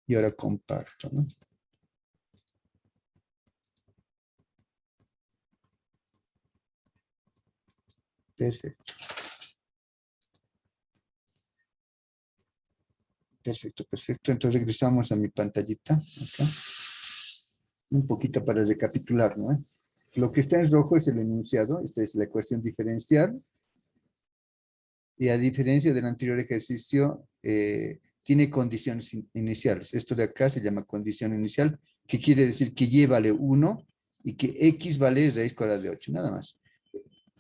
Y ahora comparto, ¿no? Perfecto. Perfecto, perfecto. Entonces regresamos a mi pantallita. Acá. Un poquito para recapitular, ¿no? Lo que está en rojo es el enunciado. Esta es la ecuación diferencial. Y a diferencia del anterior ejercicio, tiene condiciones iniciales. Esto de acá se llama condición inicial, que quiere decir que y vale 1 y que x vale raíz cuadrada de 8, nada más.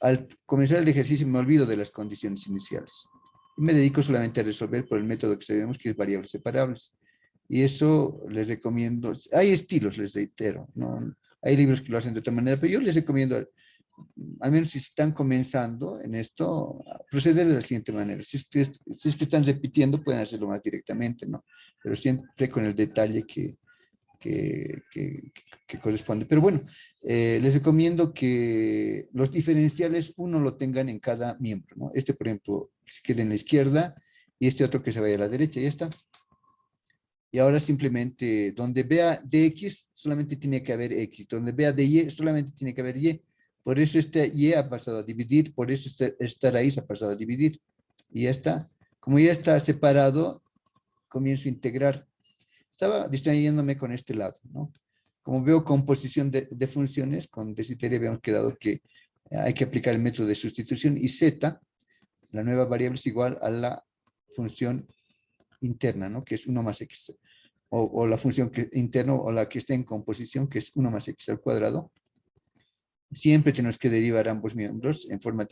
Al comenzar el ejercicio me olvido de las condiciones iniciales. Y me dedico solamente a resolver por el método que sabemos que es variables separables. Y eso les recomiendo. Hay estilos, les reitero, ¿no? Hay libros que lo hacen de otra manera, pero yo les recomiendo, al menos si están comenzando en esto, proceder de la siguiente manera. Si es que están repitiendo, pueden hacerlo más directamente, ¿no? Pero siempre con el detalle que corresponde. Pero bueno, les recomiendo que los diferenciales uno lo tengan en cada miembro, ¿no? Este, por ejemplo, que se quede en la izquierda y este otro que se vaya a la derecha, ya está. Y ahora simplemente, donde vea dx, solamente tiene que haber x. Donde vea dy, solamente tiene que haber y. Por eso este y ha pasado a dividir, por eso esta raíz ha pasado a dividir. Y ya está. Como ya está separado, comienzo a integrar. Estaba distrayéndome con este lado, ¿no? Como veo composición de funciones, con Desiteria habíamos quedado que hay que aplicar el método de sustitución y z, la nueva variable, es igual a la función interna, ¿no? Que es 1 más x. O la función interna o la que está en composición, que es 1 más x al cuadrado. Siempre tenemos que derivar ambos miembros en forma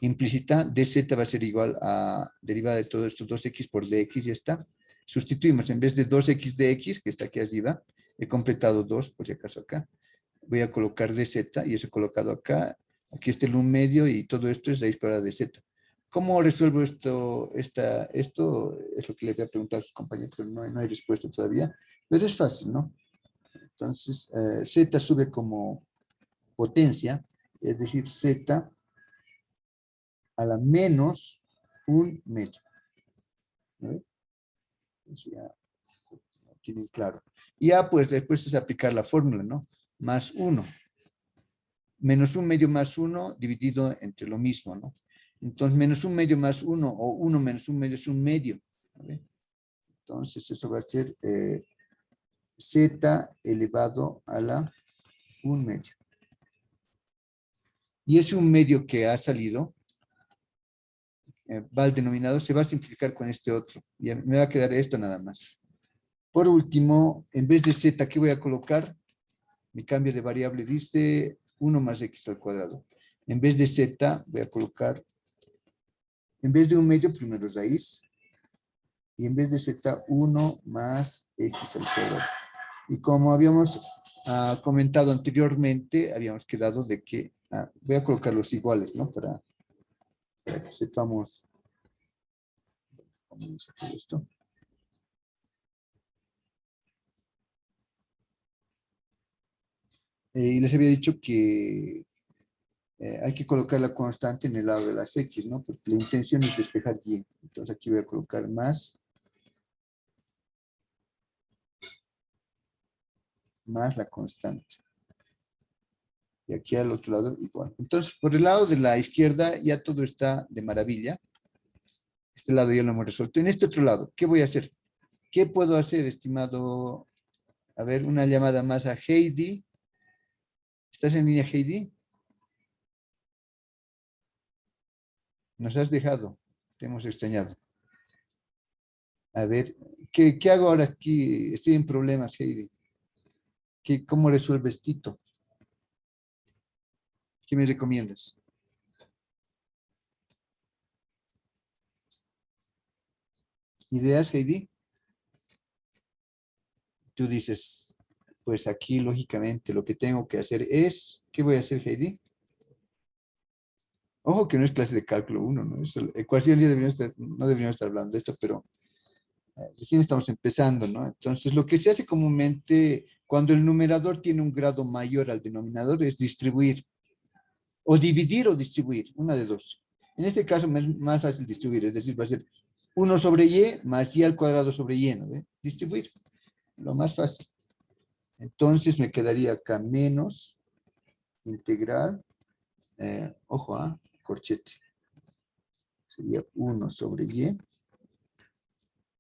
implícita. dz va a ser igual a derivada de todo esto 2x por dx, ya está. Sustituimos, en vez de 2x dx, que está aquí arriba, he completado 2, por si acaso acá. Voy a colocar dz y eso he colocado acá. Aquí está el 1 medio y todo esto es raíz cuadrada de z. ¿Cómo resuelvo esto? Esto es lo que le voy a preguntar a sus compañeros, pero no hay respuesta todavía. Pero es fácil, ¿no? Entonces, z sube como potencia, es decir, z a la menos 1 medio. ¿No? Eso ya lo tienen claro. Y ya, pues, después es aplicar la fórmula, ¿no? Más 1. Menos 1 medio más 1 dividido entre lo mismo, ¿no? Entonces, menos 1 medio más 1 o 1 menos 1 medio es 1 medio. ¿Vale? Entonces, eso va a ser z elevado a la 1 medio. Y ese 1 medio que ha salido, va al denominador, se va a simplificar con este otro. Y me va a quedar esto nada más. Por último, en vez de z, ¿qué voy a colocar? Mi cambio de variable dice 1 más x al cuadrado. En vez de z, voy a colocar, en vez de 1 medio, primero raíz. Y en vez de z, 1 más x al cuadrado. Y como habíamos comentado anteriormente, habíamos quedado de que, voy a colocar los iguales, ¿no? Para que sepamos cómo es esto. Y les había dicho que hay que colocar la constante en el lado de las x, ¿no? Porque la intención es despejar y. Entonces aquí voy a colocar más la constante. Y aquí al otro lado igual. Entonces, por el lado de la izquierda ya todo está de maravilla. Este lado ya lo hemos resuelto. En este otro lado, ¿qué voy a hacer? ¿Qué puedo hacer, estimado? A ver, una llamada más a Heidi. ¿Estás en línea, Heidi? Nos has dejado. Te hemos extrañado. A ver, ¿qué hago ahora aquí? Estoy en problemas, Heidi. ¿Cómo resuelves Tito? ¿Qué me recomiendas? ¿Ideas, Heidi? Tú dices, pues aquí lógicamente lo que tengo que hacer es, ¿qué voy a hacer, Heidi? Ojo que no es clase de cálculo 1, ¿no? Ecuación ya no deberíamos estar hablando de esto, pero recién estamos empezando, ¿no? Entonces, lo que se hace comúnmente cuando el numerador tiene un grado mayor al denominador es distribuir, o dividir o distribuir, una de dos. En este caso es más fácil distribuir, es decir, va a ser 1 sobre y más y al cuadrado sobre y, ¿no? Distribuir. lo más fácil. Entonces me quedaría acá menos integral, ojo, corchete. Sería 1 sobre y,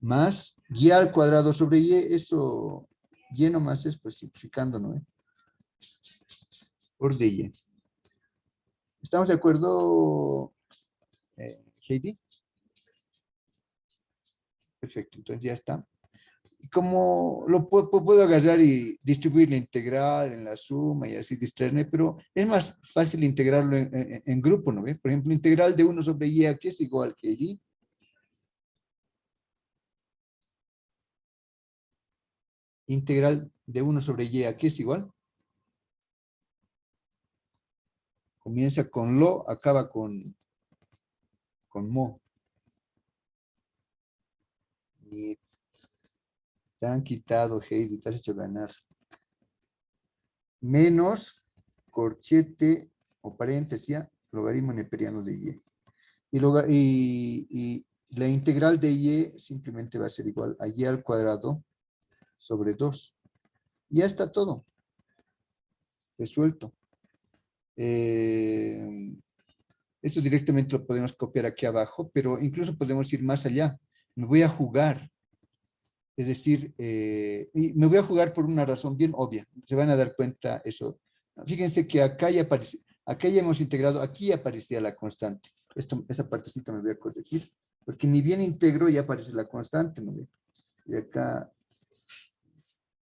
más y al cuadrado sobre y, eso, y nomás es pues simplificando, ¿no? Por de y. ¿Estamos de acuerdo, Heidi? Perfecto, entonces ya está. Como lo puedo agarrar y distribuir la integral en la suma y así distraerme, pero es más fácil integrarlo en grupo, ¿no ve? Por ejemplo, integral de 1 sobre y aquí es igual que y. Integral de 1 sobre y aquí es igual. Comienza con lo, acaba con mo. Y te han quitado, Heidi, te has hecho ganar. Menos corchete o paréntesis, logaritmo neperiano de y. Y la integral de y simplemente va a ser igual a y al cuadrado sobre 2. Ya está todo resuelto. Esto directamente lo podemos copiar aquí abajo, pero incluso podemos ir más allá. Me voy a jugar. Es decir, y me voy a jugar por una razón bien obvia. Se van a dar cuenta eso. Fíjense que acá ya aparece, acá ya hemos integrado, aquí aparecía la constante. Esta partecita me voy a corregir, porque ni bien integro ya aparece la constante, ¿no? Y acá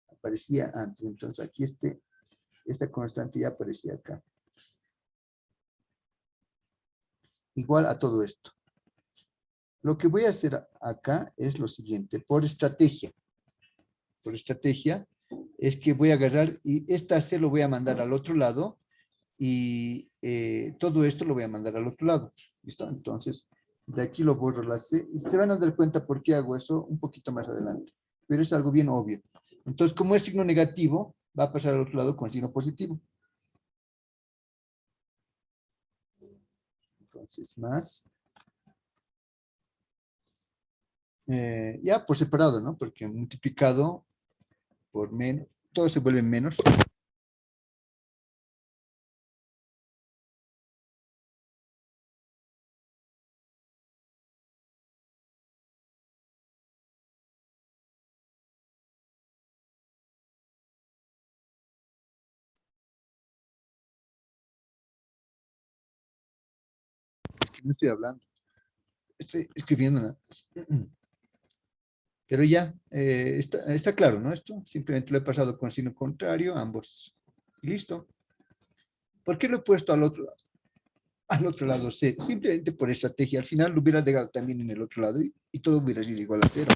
aparecía antes, entonces aquí esta constante ya aparecía acá. Igual a todo esto. Lo que voy a hacer acá es lo siguiente, por estrategia, es que voy a agarrar y esta C lo voy a mandar al otro lado y todo esto lo voy a mandar al otro lado. ¿Listo? Entonces, de aquí lo borro la C. Se van a dar cuenta por qué hago eso un poquito más adelante, pero es algo bien obvio. Entonces, como es signo negativo, va a pasar al otro lado con signo positivo. Entonces, más. Ya por separado, ¿no? Porque multiplicado por menos, todo se vuelve menos. No estoy hablando, estoy escribiendo nada. Pero ya, está claro, ¿no? Esto simplemente lo he pasado con signo contrario, ambos. Y listo. ¿Por qué lo he puesto al otro lado? Al otro lado C, simplemente por estrategia. Al final lo hubiera dejado también en el otro lado y todo hubiera sido igual a 0.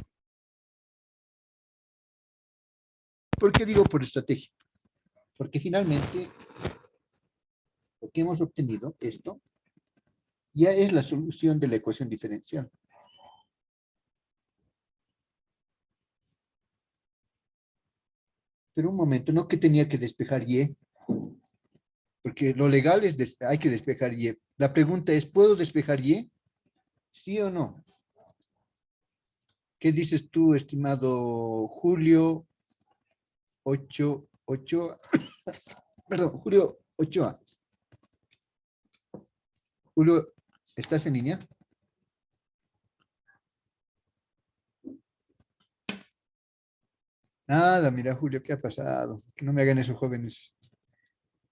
¿Por qué digo por estrategia? Porque finalmente lo que hemos obtenido, esto, ya es la solución de la ecuación diferencial. Pero un momento, no que tenía que despejar Y, porque lo legal es, hay que despejar Y. La pregunta es, ¿puedo despejar Y? ¿Sí o no? ¿Qué dices tú, estimado Julio 8, perdón, Julio Ochoa? Julio, ¿estás en línea? Nada, mira, Julio, ¿qué ha pasado? Que no me hagan esos jóvenes.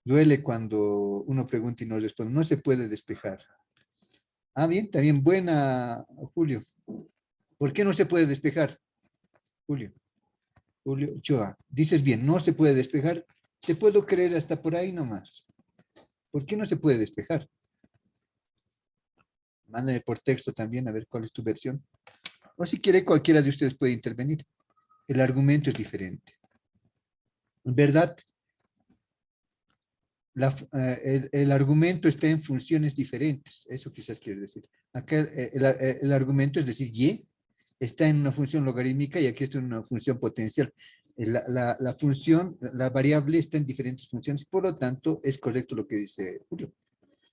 Duele cuando uno pregunta y no responde. No se puede despejar. Ah, bien, también buena, Julio. ¿Por qué no se puede despejar, Julio? Julio Ochoa. Dices bien, no se puede despejar. Te puedo creer hasta por ahí nomás. ¿Por qué no se puede despejar? Mándame por texto también a ver cuál es tu versión. O si quiere, cualquiera de ustedes puede intervenir. El argumento es diferente. ¿Verdad? El argumento está en funciones diferentes. Eso quizás quiere decir. Acá el argumento, es decir, y, está en una función logarítmica y aquí está en una función potencial. La función, la variable está en diferentes funciones, por lo tanto, es correcto lo que dice Julio.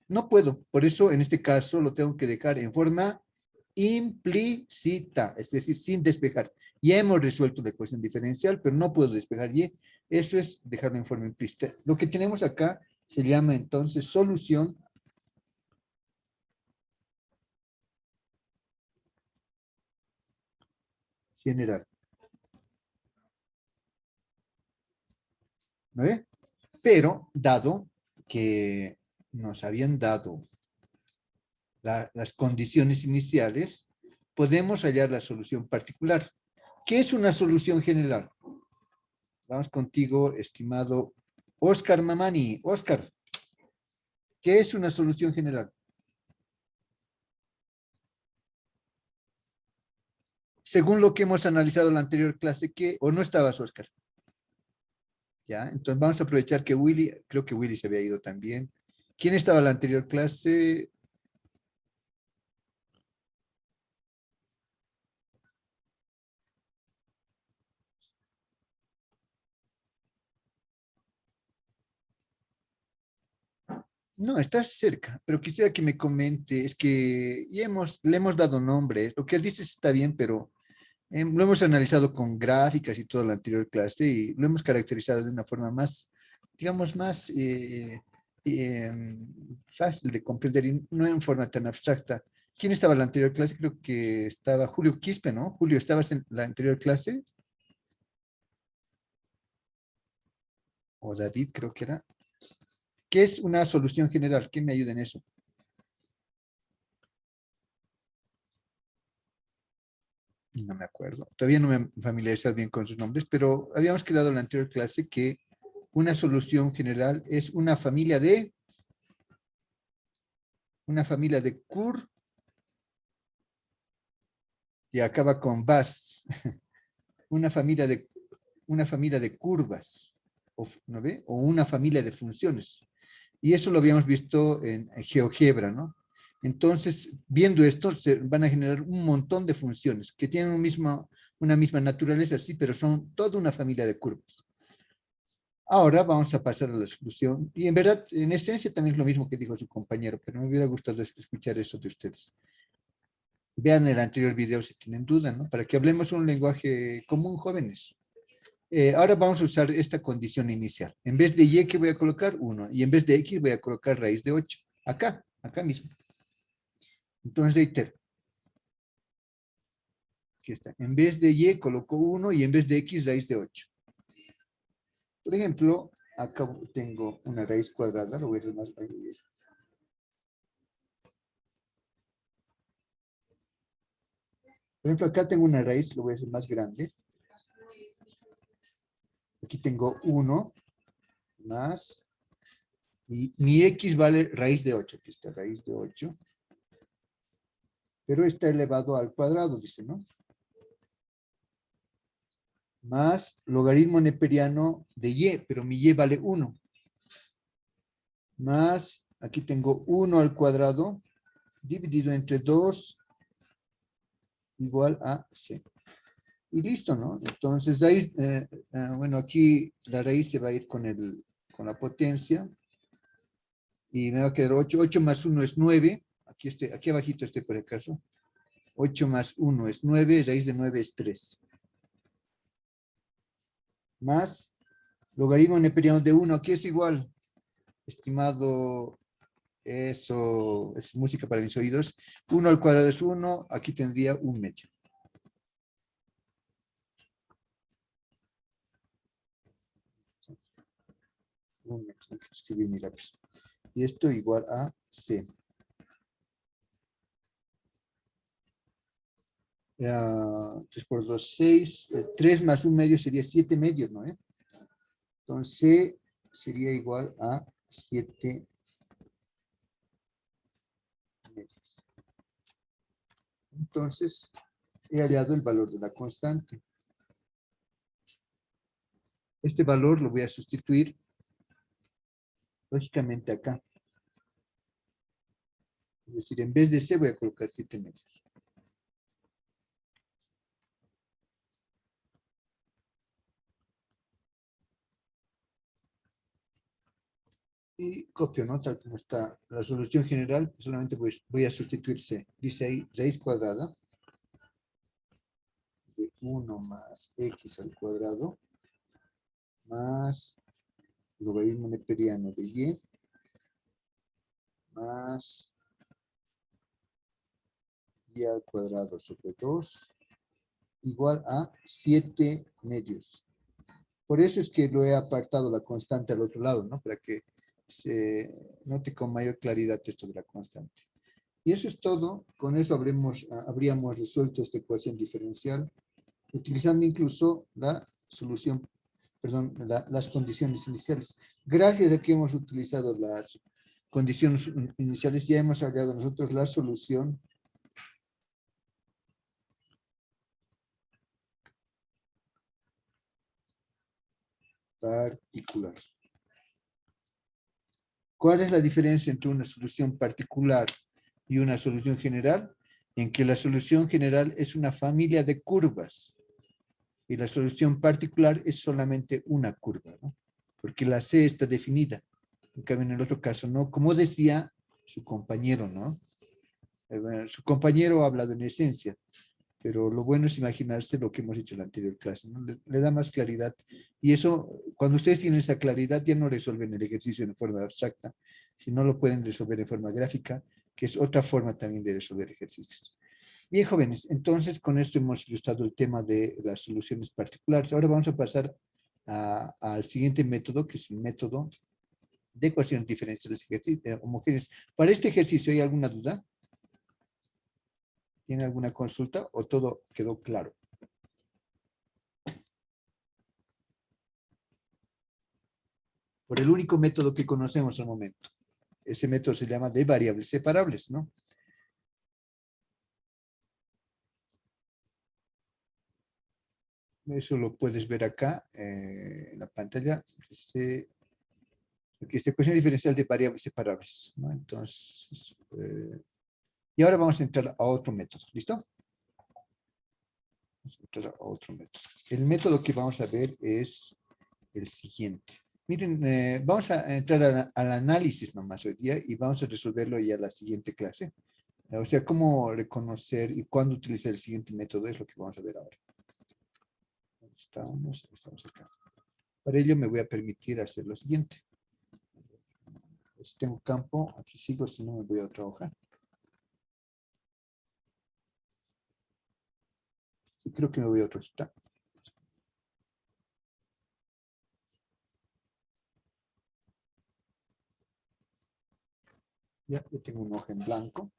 No puedo, por eso en este caso lo tengo que dejar en forma implícita, es decir, sin despejar. Ya hemos resuelto la ecuación diferencial, pero no puedo despejar y. Eso es dejarlo en forma implícita. Lo que tenemos acá se llama entonces solución general. ¿No ve? Pero, dado que nos habían dado las condiciones iniciales, podemos hallar la solución particular. ¿Qué es una solución general? Vamos contigo, estimado Oscar Mamani. Oscar, ¿qué es una solución general? Según lo que hemos analizado en la anterior clase, ¿qué? ¿O no estabas, Oscar? Ya, entonces vamos a aprovechar que Willy, creo que Willy se había ido también. ¿Quién estaba en la anterior clase? No, estás cerca, pero quisiera que me comente, es que ya le hemos dado nombre, lo que él dice está bien, pero lo hemos analizado con gráficas y toda la anterior clase y lo hemos caracterizado de una forma más, digamos, más fácil de comprender y no en forma tan abstracta. ¿Quién estaba en la anterior clase? Creo que estaba Julio Quispe, ¿no? Julio, ¿estabas en la anterior clase? O David, creo que era. ¿Qué es una solución general? ¿Quién me ayuda en eso? No me acuerdo. Todavía no me he familiarizado bien con sus nombres, pero habíamos quedado en la anterior clase que una solución general es una familia de Kur y acaba con Bas, una familia de, una familia de curvas, ¿no ve? O una familia de funciones. Y eso lo habíamos visto en GeoGebra, ¿no? Entonces, viendo esto, se van a generar un montón de funciones que tienen una misma naturaleza, sí, pero son toda una familia de curvas. Ahora vamos a pasar a la solución. Y en verdad, en esencia también es lo mismo que dijo su compañero, pero me hubiera gustado escuchar eso de ustedes. Vean el anterior video si tienen duda, ¿no? Para que hablemos un lenguaje común, jóvenes. Ahora vamos a usar esta condición inicial. En vez de y, que voy a colocar 1, y en vez de x voy a colocar raíz de 8. Acá mismo. Entonces, reitero. Aquí está. En vez de y coloco 1 y en vez de x raíz de 8. Por ejemplo, acá tengo una raíz cuadrada, lo voy a hacer más. Por ejemplo, acá tengo una raíz, lo voy a hacer más grande. Aquí tengo 1 más, y mi x vale raíz de 8. Aquí está raíz de 8. Pero está elevado al cuadrado, dice, ¿no? Más logaritmo neperiano de y, pero mi y vale 1. Más, aquí tengo 1 al cuadrado, dividido entre 2, igual a c. Y listo, ¿no? Entonces, bueno, aquí la raíz se va a ir con la potencia. Y me va a quedar 8. 8 más 1 es 9. Aquí abajito estoy por acaso. 8 más 1 es 9. Raíz de 9 es 3. Más logaritmo neperiano de 1. Aquí es igual, estimado. Eso es música para mis oídos. 1 al cuadrado es 1. Aquí tendría 1 medio. Tengo que escribir mi lápiz. Y esto igual a C. 3 por 2, 6. 3 más 1 medio sería 7 medios, ¿no? Entonces, C sería igual a 7 medios. Entonces, he hallado el valor de la constante. Este valor lo voy a sustituir, lógicamente, acá. Es decir, en vez de C voy a colocar 7 medios. y copio, ¿no? Tal como está la solución general, solamente voy a sustituirse, dice ahí, raíz cuadrada de 1 más x al cuadrado más logaritmo neperiano de y más y al cuadrado sobre 2 igual a 7 medios. Por eso es que lo he apartado la constante al otro lado, ¿no? Para que se note con mayor claridad esto de la constante. Y eso es todo. Con eso habríamos resuelto esta ecuación diferencial, utilizando incluso la solución, perdón, las condiciones iniciales. Gracias a que hemos utilizado las condiciones iniciales, ya hemos hallado nosotros la solución particular. ¿Cuál es la diferencia entre una solución particular y una solución general? En que la solución general es una familia de curvas y la solución particular es solamente una curva, ¿no? Porque la C está definida. En cambio, en el otro caso, ¿no? Como decía su compañero, ¿no? Bueno, su compañero ha hablado en esencia, pero lo bueno es imaginarse lo que hemos hecho en la anterior clase, ¿no? Le da más claridad. Y eso, cuando ustedes tienen esa claridad, ya no resuelven el ejercicio en forma abstracta, sino lo pueden resolver de forma gráfica, que es otra forma también de resolver ejercicios. Bien, jóvenes, entonces con esto hemos ilustrado el tema de las soluciones particulares. Ahora vamos a pasar al siguiente método, que es un método de ecuaciones diferenciales homogéneas. Para este ejercicio, ¿hay alguna duda? ¿Tiene alguna consulta o todo quedó claro? Por el único método que conocemos al momento. Ese método se llama de variables separables, ¿no? Eso lo puedes ver acá en la pantalla. Aquí está ecuación diferencial de variables separables, ¿no? Entonces, y ahora vamos a entrar a otro método, ¿listo? Vamos a entrar a otro método. El método que vamos a ver es el siguiente. Miren, vamos a entrar al análisis nomás hoy día y vamos a resolverlo ya en la siguiente clase. O sea, cómo reconocer y cuándo utilizar el siguiente método es lo que vamos a ver ahora. Estamos acá. Para ello me voy a permitir hacer lo siguiente. Si tengo campo, aquí sigo, si no me voy a otra hoja. Y creo que me voy a otra hojita. Ya, yo tengo una hoja en blanco.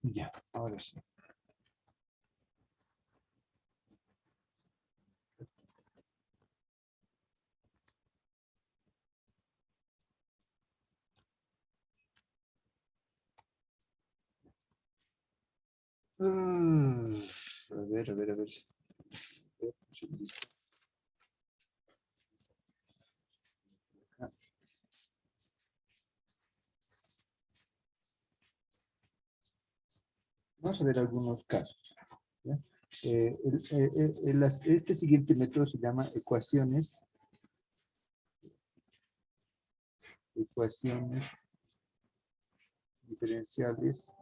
Ya, ahora sí. A ver, a ver, a ver. Un segundito. Vamos a ver algunos casos. ¿Ya? Este siguiente método se llama ecuaciones diferenciales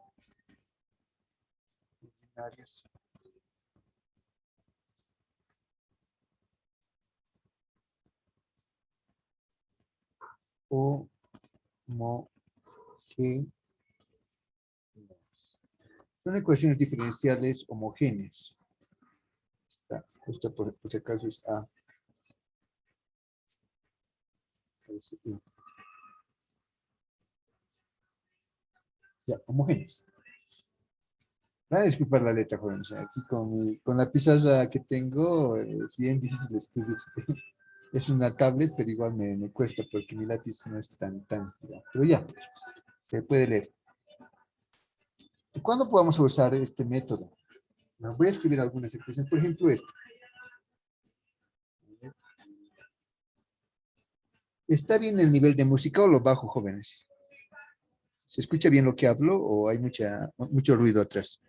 binarias. Homogéneas. Son ecuaciones diferenciales homogéneas. Esta por si acaso es A. Ya, homogéneas. Van a disculpar la letra, jóvenes. Aquí con la pizarra que tengo es bien difícil escribir. Es una tablet, pero igual me cuesta porque mi lápiz no es tan. Pero ya, se puede leer. ¿Y cuándo podamos usar este método? Bueno, voy a escribir algunas expresiones. Por ejemplo, esto. ¿Está bien el nivel de música o lo bajo, jóvenes? ¿Se escucha bien lo que hablo o hay mucho ruido atrás?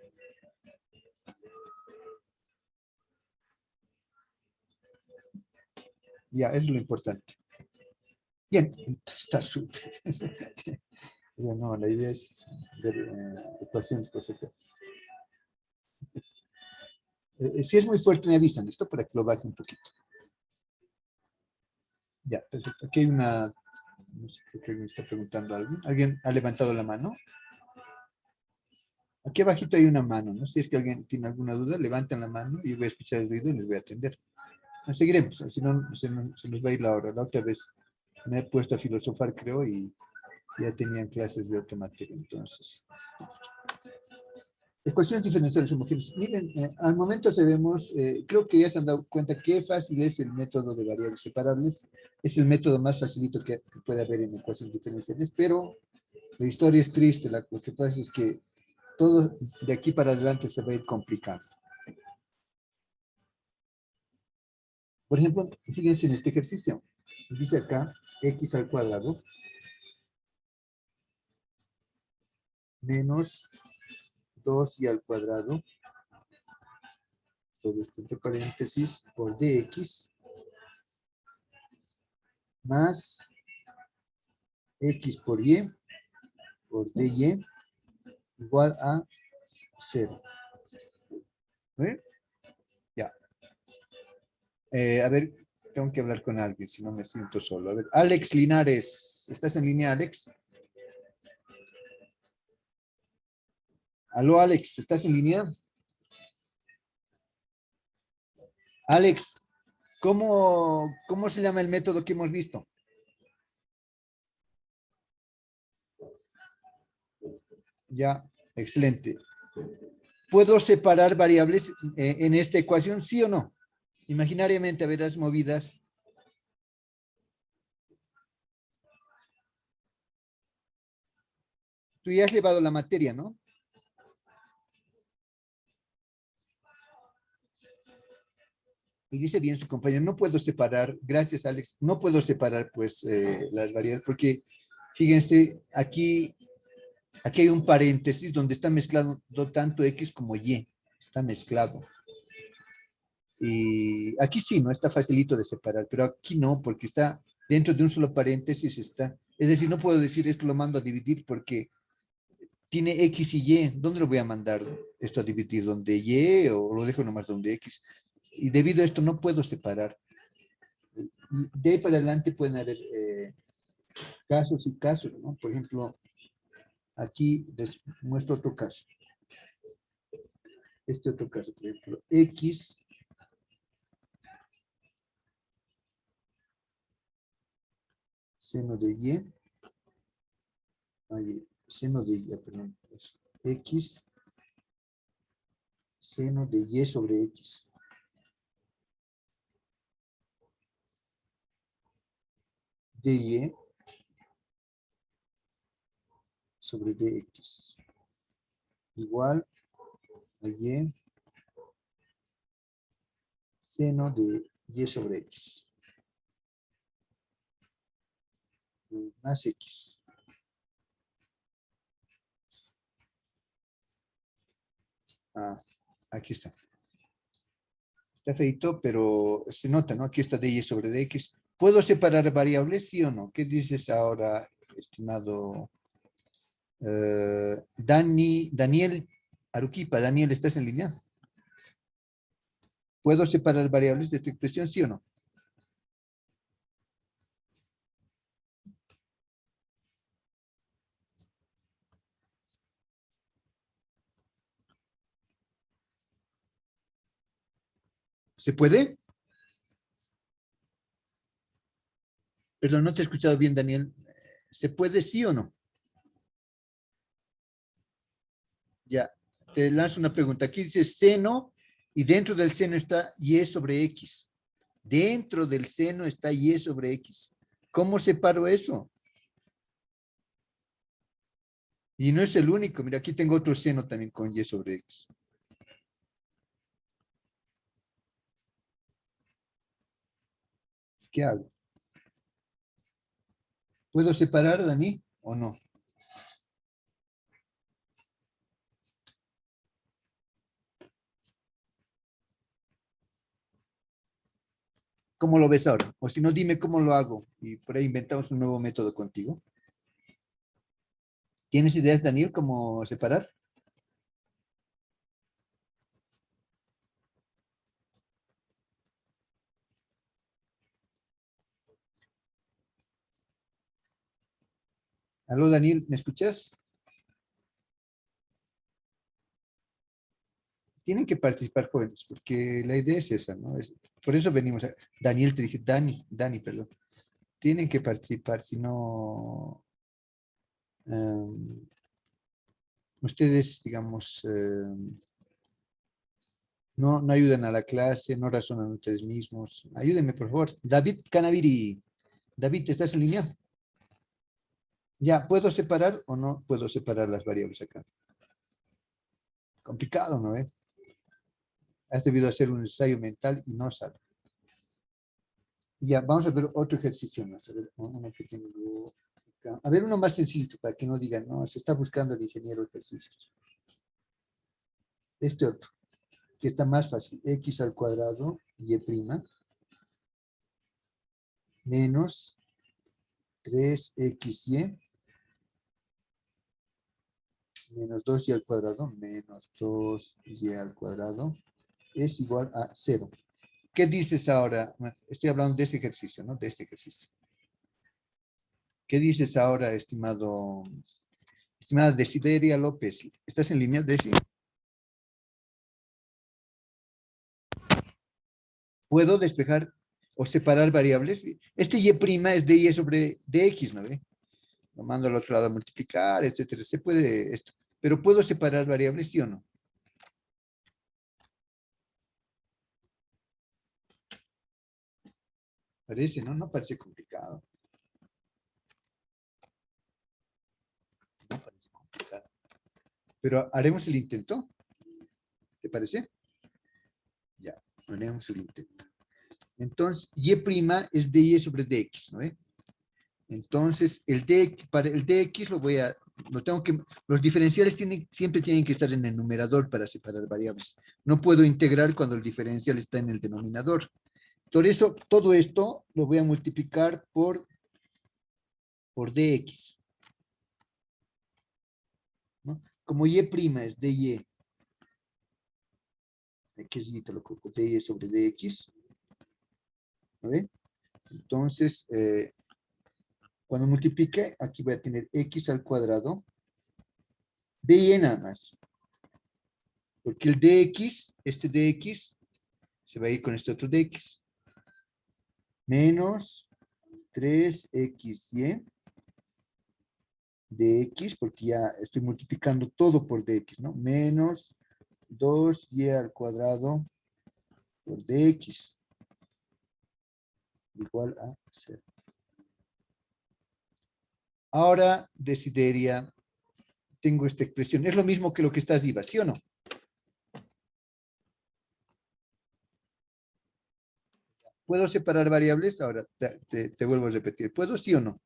Ya, eso es lo importante. Bien, está súper. Ya no, la idea es ver ecuaciones por separado. Si es muy fuerte, me avisan, ¿listo? Para que lo baje un poquito. Ya, perfecto. Aquí hay una, no sé, creo que me está preguntando algo. ¿Alguien ha levantado la mano? Aquí abajito hay una mano, ¿no? Si es que alguien tiene alguna duda, levanten la mano y yo voy a escuchar el ruido y les voy a atender. No, seguiremos, si no, se nos va a ir la hora. La otra vez me he puesto a filosofar, creo, y ya tenían clases de otra materia. Entonces, ecuaciones diferenciales homogéneas. Miren, al momento sabemos, creo que ya se han dado cuenta qué fácil es el método de variables separables. Es el método más facilito que puede haber en ecuaciones diferenciales, pero la historia es triste. Lo que pasa es que todo de aquí para adelante se va a ir complicando. Por ejemplo, fíjense en este ejercicio. Dice acá x al cuadrado menos 2y al cuadrado, todo esto entre paréntesis, por dx más x por dy igual a 0. ¿Eh? Ya. A ver, tengo que hablar con alguien, si no me siento solo. A ver, Alex Linares. ¿Estás en línea, Alex? Aló, Alex, ¿estás en línea? Alex, ¿cómo se llama el método que hemos visto? Ya, excelente. ¿Puedo separar variables en esta ecuación, sí o no? Imaginariamente, a ver las movidas. Tú ya has llevado la materia, ¿no? Y dice bien su compañero, no puedo separar, gracias Alex, no puedo separar pues las variables porque fíjense, aquí hay un paréntesis donde está mezclado tanto X como Y, está mezclado. Y aquí sí, no está facilito de separar, pero aquí no, porque está dentro de un solo paréntesis, está. Es decir, no puedo decir esto lo mando a dividir porque tiene X y Y. ¿Dónde lo voy a mandar esto a dividir? ¿Donde Y o lo dejo nomás donde X? Y debido a esto no puedo separar. Y de ahí para adelante pueden haber casos y casos, ¿no? Por ejemplo, aquí les muestro otro caso. Este otro caso, por ejemplo, X seno de Y, seno de Y, perdón, X seno de Y sobre X. dy sobre dx igual a y seno de y sobre x más x. Aquí está. Está feito, pero se nota, ¿no? Aquí está dy sobre dx. ¿Puedo separar variables, sí o no? ¿Qué dices ahora, estimado Daniel Aruquipa? Daniel, ¿estás en línea? ¿Puedo separar variables de esta expresión, sí o no? ¿Se puede? Perdón, no te he escuchado bien, Daniel. ¿Se puede, sí o no? Ya, te lanzo una pregunta. Aquí dice seno y dentro del seno está y sobre x. Dentro del seno está y sobre x. ¿Cómo separo eso? Y no es el único. Mira, aquí tengo otro seno también con y sobre x. ¿Qué hago? ¿Puedo separar, Dani, o no? ¿Cómo lo ves ahora? O si no, dime cómo lo hago. Y por ahí inventamos un nuevo método contigo. ¿Tienes ideas, Daniel, cómo separar? Aló, Daniel, ¿me escuchas? Tienen que participar jóvenes, porque la idea es esa, ¿no? Por eso venimos a... Daniel, te dije, Dani, perdón. Tienen que participar, si no... ustedes, digamos, no ayudan a la clase, no razonan ustedes mismos. Ayúdenme, por favor. David Canaviri. David, ¿estás en línea? Ya, ¿puedo separar o no puedo separar las variables acá? Complicado, ¿no? Has debido hacer un ensayo mental y no sale. Ya, vamos a ver otro ejercicio más. A ver, uno que tengo acá. A ver, uno más sencillo para que no digan, no, se está buscando el ingeniero ejercicios. Este otro, que está más fácil. X al cuadrado, y' menos 3xy menos 2y al cuadrado menos 2y al cuadrado es igual a 0. ¿Qué dices ahora? Estoy hablando de este ejercicio, ¿no? De este ejercicio. ¿Qué dices ahora, estimada Desideria López? ¿Estás en línea, Desi? ¿Puedo despejar o separar variables? Este y' es de y sobre dx, ¿no ve? Lo mando al otro lado a multiplicar, etcétera. Se puede esto. Pero ¿puedo separar variables, sí o no? Parece, ¿no? No parece complicado. No parece complicado. Pero haremos el intento. ¿Te parece? Ya, haremos el intento. Entonces, y' es de y sobre dx, ¿no ve? Entonces, para el dx los diferenciales siempre tienen que estar en el numerador para separar variables. No puedo integrar cuando el diferencial está en el denominador. Por eso, todo esto lo voy a multiplicar por dx, ¿no? Como y' es de y, aquí te lo coloco, de y sobre dx, ¿no ve? Entonces, cuando multiplique, aquí voy a tener x al cuadrado de y nada más. Porque el dx, este dx, se va a ir con este otro dx. Menos 3xy dx, porque ya estoy multiplicando todo por dx, ¿no? Menos 2y al cuadrado por dx igual a 0. Ahora, Desideria, tengo esta expresión. Es lo mismo que lo que está arriba, ¿sí o no? ¿Puedo separar variables? Ahora te vuelvo a repetir. ¿Puedo, sí o no?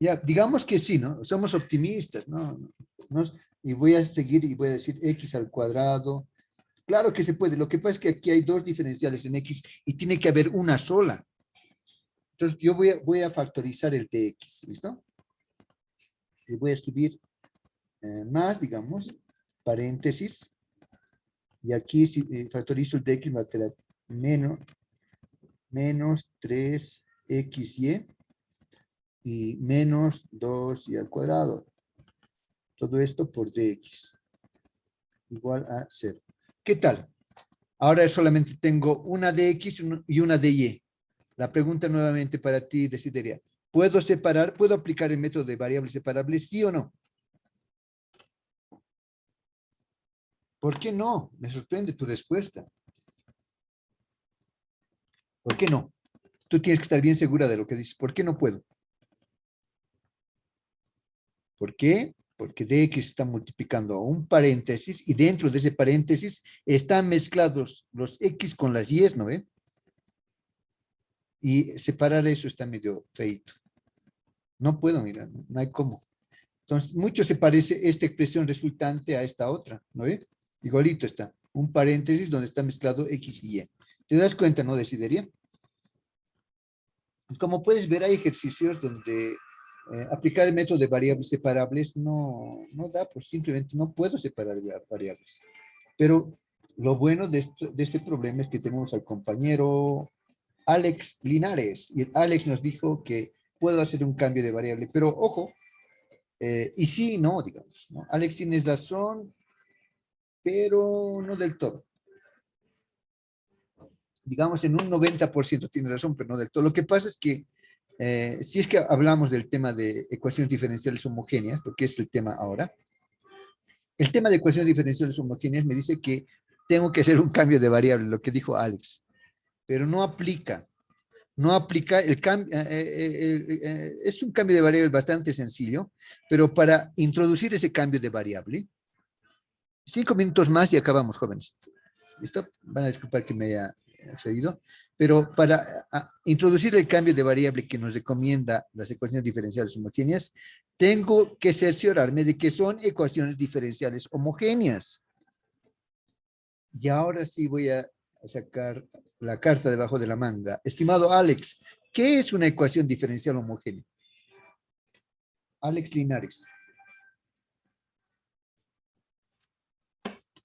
Ya, digamos que sí, ¿no? Somos optimistas, ¿no? Y voy a seguir y voy a decir x al cuadrado. Claro que se puede. Lo que pasa es que aquí hay dos diferenciales en x y tiene que haber una sola. Entonces yo voy a factorizar el dx, ¿listo? Y voy a escribir más, digamos, paréntesis. Y aquí si factorizo el dx va a quedar menos 3xy y menos 2y al cuadrado. Todo esto por dx igual a 0. ¿Qué tal? Ahora solamente tengo una dx y una dy. La pregunta nuevamente para ti, Desideria. ¿Puedo aplicar el método de variables separables, sí o no? ¿Por qué no? Me sorprende tu respuesta. ¿Por qué no? Tú tienes que estar bien segura de lo que dices. ¿Por qué no puedo? ¿Por qué? Porque dx está multiplicando a un paréntesis y dentro de ese paréntesis están mezclados los x con las y, ¿no ve? Y separar eso está medio feito. No puedo, mira, no hay cómo. Entonces, mucho se parece esta expresión resultante a esta otra, ¿no ve? Igualito está. Un paréntesis donde está mezclado X y Y. ¿Te das cuenta, no, Desideria? Como puedes ver, hay ejercicios donde aplicar el método de variables separables no da, pues simplemente no puedo separar variables. Pero lo bueno de este problema es que tenemos al compañero Alex Linares. Y Alex nos dijo que puedo hacer un cambio de variable, pero ojo, y sí y no, digamos, ¿no? Alex tienes razón, pero no del todo. Digamos, en un 90% tienes razón, pero no del todo. Lo que pasa es que si es que hablamos del tema de ecuaciones diferenciales homogéneas, porque es el tema ahora, el tema de ecuaciones diferenciales homogéneas me dice que tengo que hacer un cambio de variable, lo que dijo Alex, pero no aplica. No aplica el cambio, es un cambio de variable bastante sencillo, pero para introducir ese cambio de variable, 5 minutos más y acabamos, jóvenes. ¿Listo? Van a disculpar que me haya excedido, pero para introducir el cambio de variable que nos recomienda las ecuaciones diferenciales homogéneas, tengo que cerciorarme de que son ecuaciones diferenciales homogéneas. Y ahora sí voy a sacar la carta debajo de la manga. Estimado Alex, ¿qué es una ecuación diferencial homogénea? Alex Linares.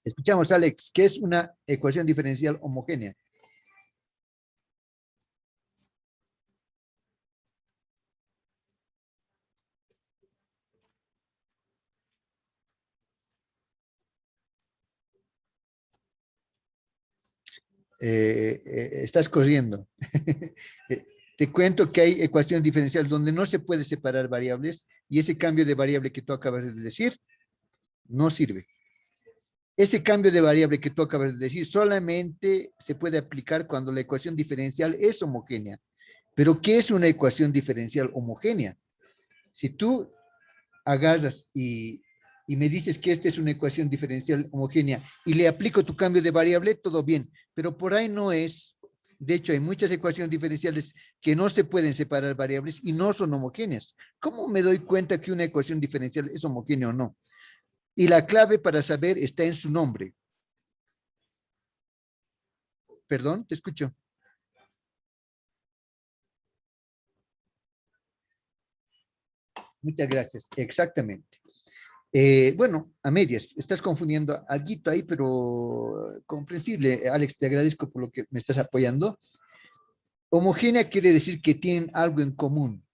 Escuchamos, Alex, ¿qué es una ecuación diferencial homogénea? Estás corriendo. Te cuento que hay ecuaciones diferenciales donde no se puede separar variables y ese cambio de variable que tú acabas de decir no sirve. Ese cambio de variable que tú acabas de decir solamente se puede aplicar cuando la ecuación diferencial es homogénea. Pero, ¿qué es una ecuación diferencial homogénea? Si tú agarras y me dices que esta es una ecuación diferencial homogénea y le aplico tu cambio de variable, todo bien, pero por ahí no es. De hecho, hay muchas ecuaciones diferenciales que no se pueden separar variables y no son homogéneas. ¿Cómo me doy cuenta que una ecuación diferencial es homogénea o no? Y la clave para saber está en su nombre. Perdón, te escucho. Muchas gracias. Exactamente. Bueno, a medias, estás confundiendo algo ahí, pero comprensible. Alex, te agradezco por lo que me estás apoyando. Homogénea quiere decir que tienen algo en común.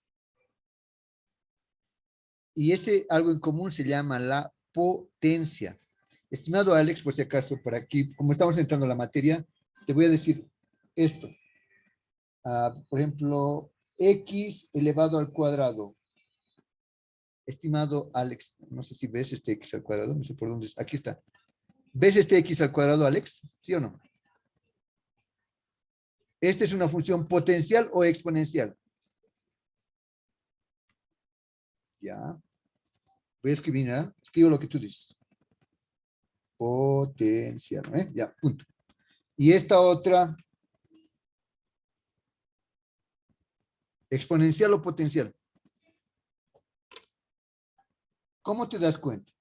Y ese algo en común se llama la potencia. Estimado Alex, por si acaso, por aquí, como estamos entrando en la materia, te voy a decir esto. Por ejemplo, x elevado al cuadrado. Estimado Alex, no sé si ves este x al cuadrado, no sé por dónde es. Aquí está. ¿Ves este x al cuadrado, Alex? ¿Sí o no? ¿Esta es una función potencial o exponencial? Ya. Voy a escribir, ¿eh? Escribo lo que tú dices. Potencial, ¿eh? Ya, punto. Y esta otra, exponencial o potencial. ¿Cómo te das cuenta?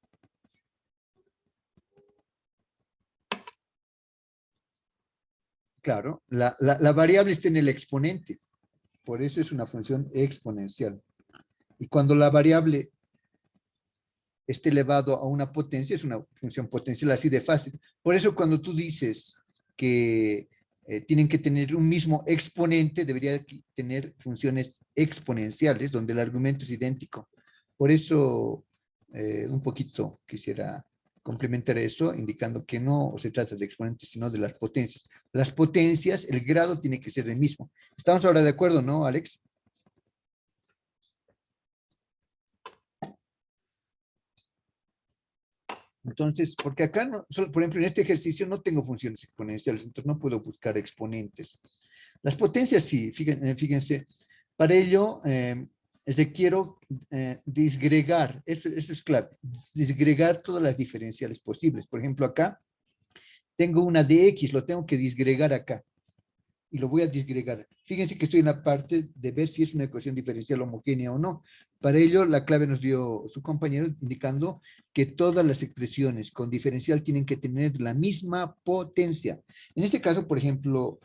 Claro, la variable está en el exponente. Por eso es una función exponencial. Y cuando la variable esté elevado a una potencia, es una función potencial así de fácil. Por eso cuando tú dices que tienen que tener un mismo exponente, debería tener funciones exponenciales, donde el argumento es idéntico. Por eso, un poquito quisiera complementar eso, indicando que no se trata de exponentes, sino de las potencias. Las potencias, el grado tiene que ser el mismo. ¿Estamos ahora de acuerdo, no, Alex? Entonces, porque acá, no, por ejemplo, en este ejercicio no tengo funciones exponenciales, entonces no puedo buscar exponentes. Las potencias sí, fíjense, para ello requiero disgregar, eso es clave, disgregar todas las diferenciales posibles. Por ejemplo, acá tengo una de x, lo tengo que disgregar acá. y lo voy a disgregar. Fíjense que estoy en la parte de ver si es una ecuación diferencial homogénea o no. Para ello, la clave nos dio su compañero indicando que todas las expresiones con diferencial tienen que tener la misma potencia. En este caso, por ejemplo,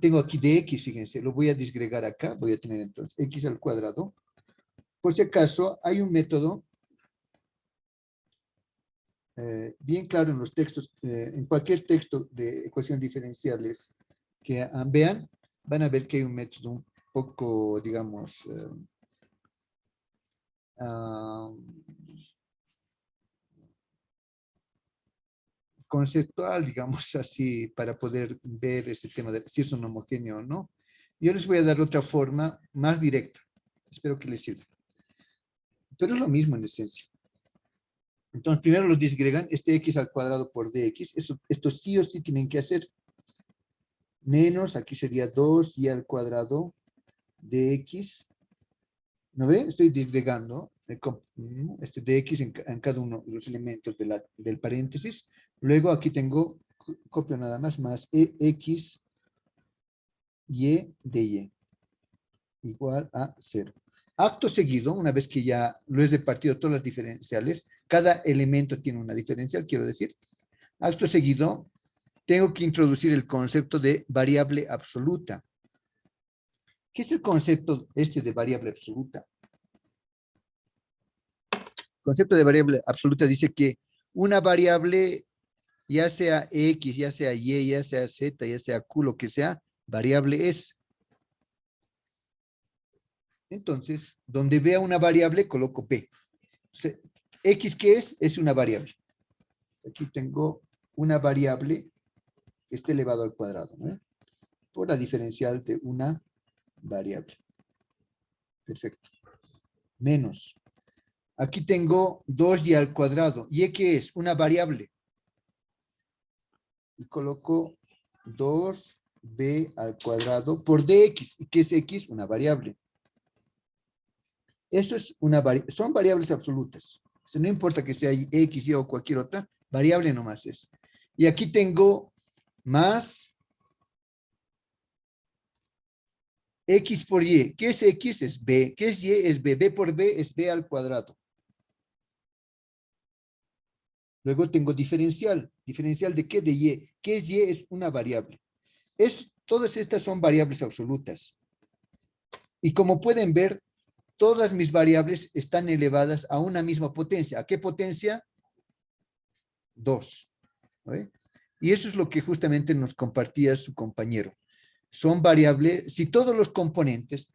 tengo aquí dx, fíjense, lo voy a disgregar acá, voy a tener entonces x al cuadrado. Por si acaso, hay un método bien claro en los textos, en cualquier texto de ecuaciones diferenciales que vean, van a ver que hay un método un poco, digamos, ah, conceptual, digamos así, para poder ver este tema de si es un homogéneo o no. Yo les voy a dar otra forma más directa. Espero que les sirva. Pero es lo mismo en esencia. Entonces, primero los disgregan, este x al cuadrado por dx. Esto sí o sí tienen que hacer. Menos, aquí sería 2y al cuadrado de x. ¿No ve? Estoy disgregando este dx en cada uno de los elementos del paréntesis. Luego aquí tengo, copio nada más, más x y de y igual a 0. Acto seguido, una vez que ya lo he repartido todas las diferenciales, cada elemento tiene una diferencial, quiero decir. Acto seguido, tengo que introducir el concepto de variable absoluta. ¿Qué es el concepto este de variable absoluta? El concepto de variable absoluta dice que una variable, ya sea x, ya sea y, ya sea z, ya sea q, lo que sea, variable es. Entonces, donde vea una variable, coloco p. Entonces, x, ¿qué es? Es una variable. Aquí tengo una variable que esté elevado al cuadrado, ¿no? Por la diferencial de una variable. Perfecto. Menos. Aquí tengo 2y al cuadrado. ¿Y qué es? Una variable. Y coloco 2b al cuadrado por dx. ¿Y qué es x? Una variable. Eso es son variables absolutas. O sea, no importa que sea x, y o cualquier otra, variable nomás es. Y aquí tengo más x por y. ¿Qué es x? Es b. ¿Qué es y? Es b. B por b es b al cuadrado. Luego tengo diferencial. ¿Diferencial de qué? De y. ¿Qué es y? Es una variable. Todas estas son variables absolutas. Y como pueden ver, todas mis variables están elevadas a una misma potencia. ¿A qué potencia? 2. ¿Ve? Y eso es lo que justamente nos compartía su compañero. Son variables, si todos los componentes,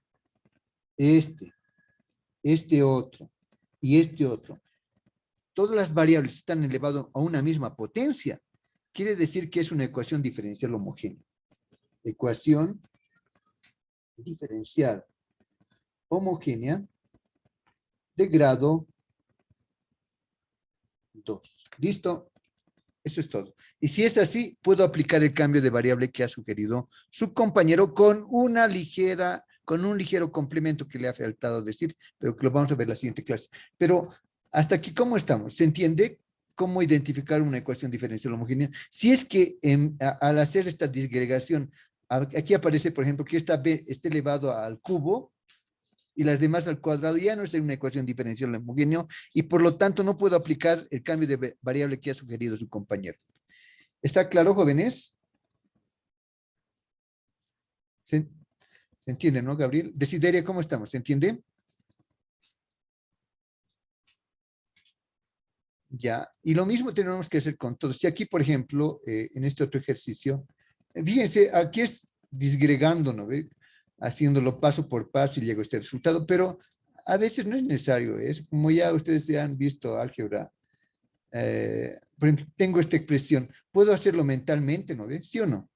este otro y este otro, todas las variables están elevadas a una misma potencia, quiere decir que es una ecuación diferencial homogénea. Ecuación diferencial homogénea de grado 2. ¿Listo? Eso es todo. Y si es así, puedo aplicar el cambio de variable que ha sugerido su compañero con un ligero complemento que le ha faltado decir, pero que lo vamos a ver en la siguiente clase. Pero hasta aquí, ¿cómo estamos? ¿Se entiende cómo identificar una ecuación diferencial homogénea? Si es que al hacer esta disgregación, aquí aparece, por ejemplo, que esta b esté elevado al cubo, y las demás al cuadrado, ya no es una ecuación diferencial homogénea y por lo tanto no puedo aplicar el cambio de variable que ha sugerido su compañero. ¿Está claro, jóvenes? ¿Se entiende, no, Gabriel? Desideria, ¿cómo estamos? ¿Se entiende? Ya. Y lo mismo tenemos que hacer con todos. Si aquí, por ejemplo, en este otro ejercicio, fíjense, aquí es disgregando, ¿no ve? Haciéndolo paso por paso y llego a este resultado, pero a veces no es necesario. Es como ya ustedes ya han visto álgebra. Por ejemplo, tengo esta expresión, ¿puedo hacerlo mentalmente, no ves? ¿Sí o no?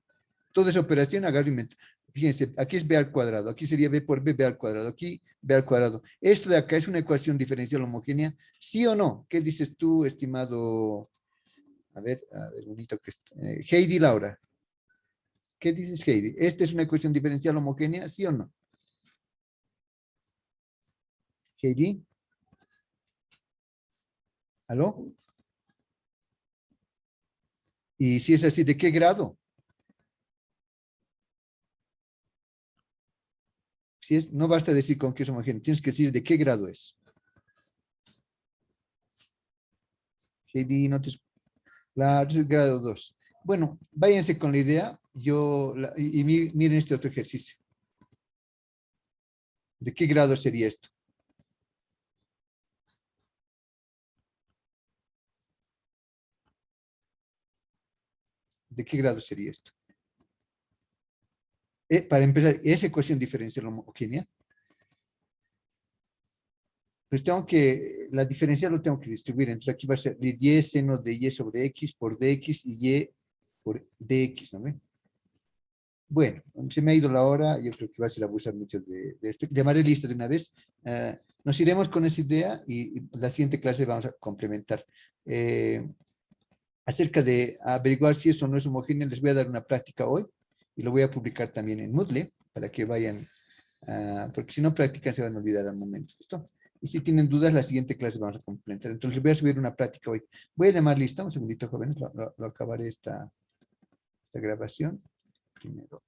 Toda esa operación agarro y fíjense, aquí es b al cuadrado, aquí sería b por b, b al cuadrado, aquí b al cuadrado. Esto de acá es una ecuación diferencial homogénea, ¿sí o no? ¿Qué dices tú, estimado? A ver, bonito que Heidi Laura. ¿Qué dices, Heidi? ¿Esta es una ecuación diferencial homogénea, sí o no? Heidi, ¿aló? Y si es así, ¿de qué grado? Si es, no basta decir con qué es homogéneo, tienes que decir de qué grado es. Heidi, no te... Claro, es el grado 2. Bueno, váyanse con la idea. Miren este otro ejercicio. ¿De qué grado sería esto? ¿De qué grado sería esto? Para empezar, ¿esa ecuación diferencial homogénea? Pues la diferencial lo tengo que distribuir. Entonces aquí va a ser y seno de y sobre x por dx y y por dx, ¿no ven? Bueno, se me ha ido la hora, yo creo que va a ser abusar mucho de esto. Llamaré lista de una vez. Nos iremos con esa idea y la siguiente clase vamos a complementar. Acerca de averiguar si eso no es homogéneo, les voy a dar una práctica hoy y lo voy a publicar también en Moodle para que vayan, porque si no practican se van a olvidar al momento. ¿Listo? Y si tienen dudas, la siguiente clase vamos a complementar. Entonces les voy a subir una práctica hoy. Voy a llamar lista, un segundito, jóvenes, lo acabaré esta grabación. Primero.